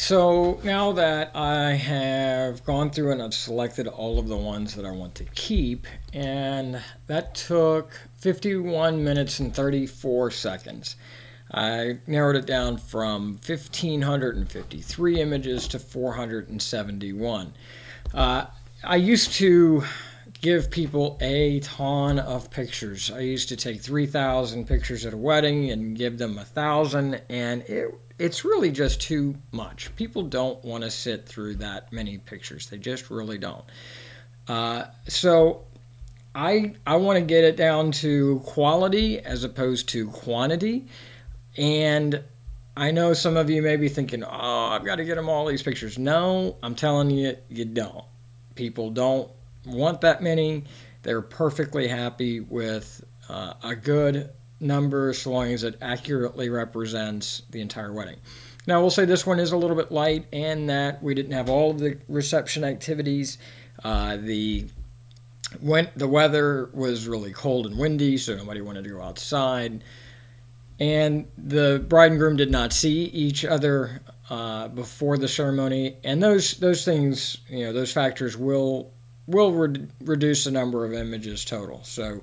So now that I have gone through and I've selected all of the ones that I want to keep, and that took 51 minutes and 34 seconds. I narrowed it down from 1,553 images to 471. I used to give people a ton of pictures. I used to take 3,000 pictures at a wedding and give them 1,000, and it's really just too much. People don't want to sit through that many pictures. They just really don't. So I want to get it down to quality as opposed to quantity. And I know some of you may be thinking, oh, I've got to get them all these pictures. No, I'm telling you, you don't. People don't want that many. They're perfectly happy with a good number so long as it accurately represents the entire wedding. Now, we'll say this one is a little bit light and that we didn't have all of the reception activities. The weather was really cold and windy, so nobody wanted to go outside. And the bride and groom did not see each other before the ceremony. And those things, those factors will reduce the number of images total. So,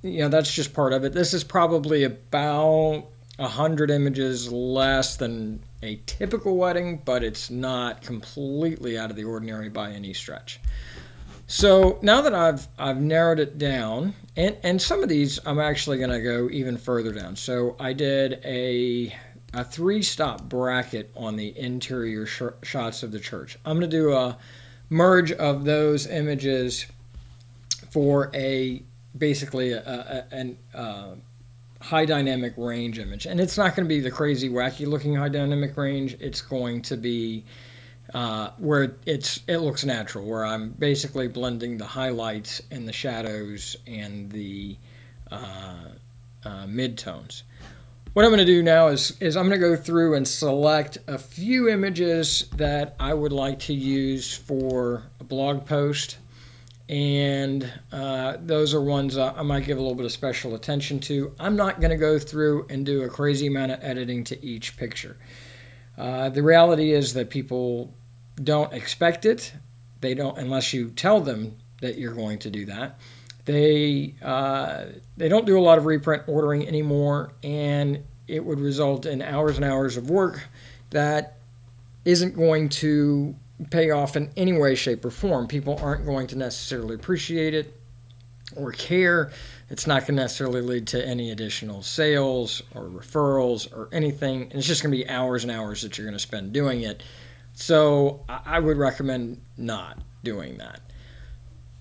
that's just part of it. This is probably about 100 images less than a typical wedding, but it's not completely out of the ordinary by any stretch. So now that I've narrowed it down, and some of these I'm actually going to go even further down. So I did a 3-stop bracket on the interior shots of the church. I'm going to do a merge of those images for basically a high dynamic range image. And it's not going to be the crazy wacky looking high dynamic range. It's going to be where it looks natural, where I'm basically blending the highlights and the shadows and the midtones. What I'm going to do now is I'm going to go through and select a few images that I would like to use for a blog post, and those are ones I might give a little bit of special attention to. I'm not going to go through and do a crazy amount of editing to each picture. The reality is that people don't expect it. They don't, unless you tell them that you're going to do that. They don't do a lot of reprint ordering anymore, and it would result in hours and hours of work that isn't going to pay off in any way, shape, or form. People aren't going to necessarily appreciate it or care. It's not going to necessarily lead to any additional sales or referrals or anything. And it's just going to be hours and hours that you're going to spend doing it. So I would recommend not doing that.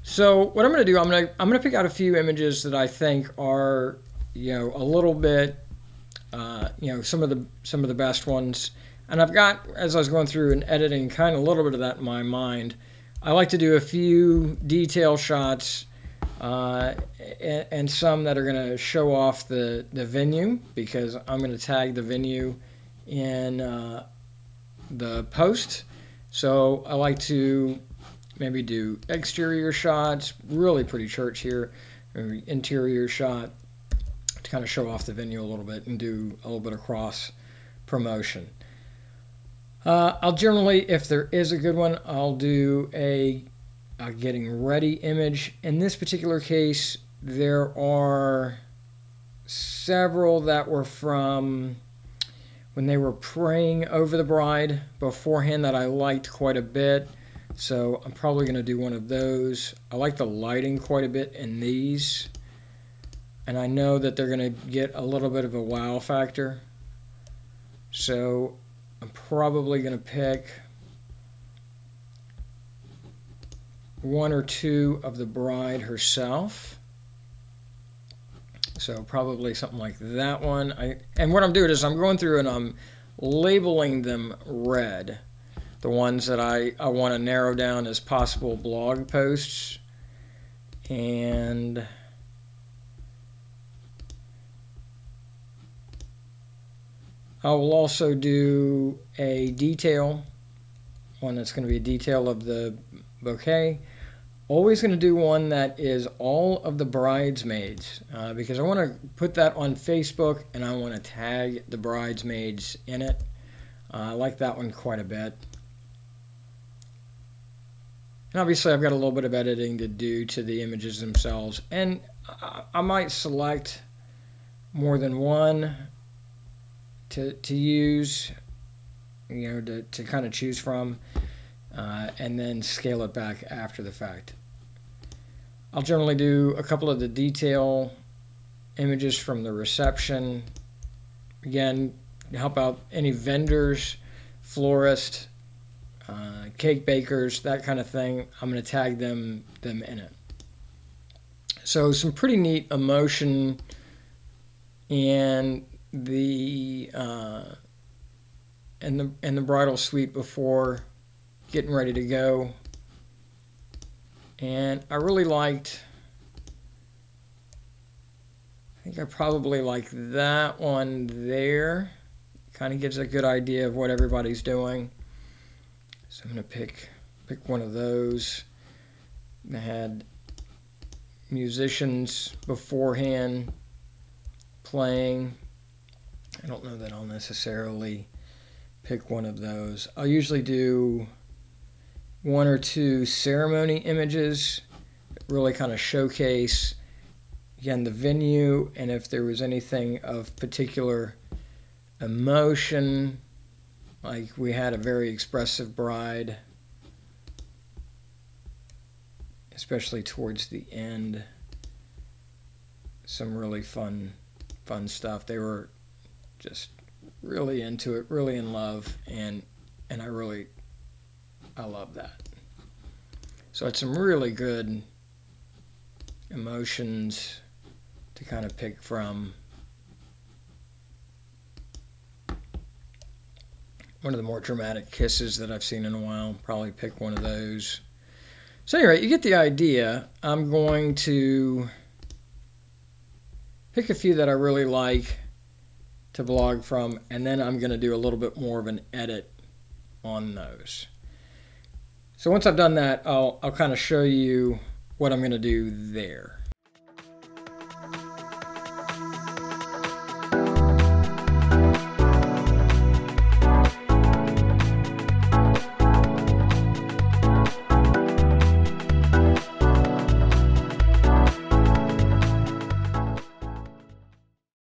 So what I'm going to do, I'm going to pick out a few images that I think are, a little bit, some of the best ones. And I've got, as I was going through and editing, kind of a little bit of that in my mind. I like to do a few detail shots and some that are going to show off the venue, because I'm going to tag the venue in the post. So I like to maybe do exterior shots, really pretty church here, maybe interior shot to kind of show off the venue a little bit and do a little bit of cross promotion. I'll generally, if there is a good one, I'll do a getting ready image. In this particular case, there are several that were from when they were praying over the bride beforehand that I liked quite a bit. So I'm probably going to do one of those. I like the lighting quite a bit in these, and I know that they're going to get a little bit of a wow factor. So I'm probably going to pick one or two of the bride herself. So probably something like that one. And what I'm doing is I'm going through and I'm labeling them red, the ones that I want to narrow down as possible blog posts. And I will also do a detail, one that's going to be a detail of the bouquet. Always going to do one that is all of the bridesmaids, because I want to put that on Facebook and I want to tag the bridesmaids in it. I like that one quite a bit. And obviously I've got a little bit of editing to do to the images themselves. And I might select more than one to use, to kind of choose from, and then scale it back after the fact. I'll generally do a couple of the detail images from the reception. Again, help out any vendors, florists, cake bakers, that kind of thing. I'm going to tag them in it. So some pretty neat emotion and the bridal suite before getting ready to go. And I really liked, I think I probably like that one there. Kind of gives a good idea of what everybody's doing. So I'm going to pick one of those. I had musicians beforehand playing. I don't know that I'll necessarily pick one of those. I'll usually do one or two ceremony images that really kind of showcase, again, the venue, and if there was anything of particular emotion, like we had a very expressive bride, especially towards the end. Some really fun stuff. They were just really into it, really in love, and I love that. So it's some really good emotions to kind of pick from. One of the more dramatic kisses that I've seen in a while. Probably pick one of those. So anyway, you get the idea. I'm going to pick a few that I really like to blog from, and then I'm going to do a little bit more of an edit on those. So once I've done that, I'll kind of show you what I'm going to do there.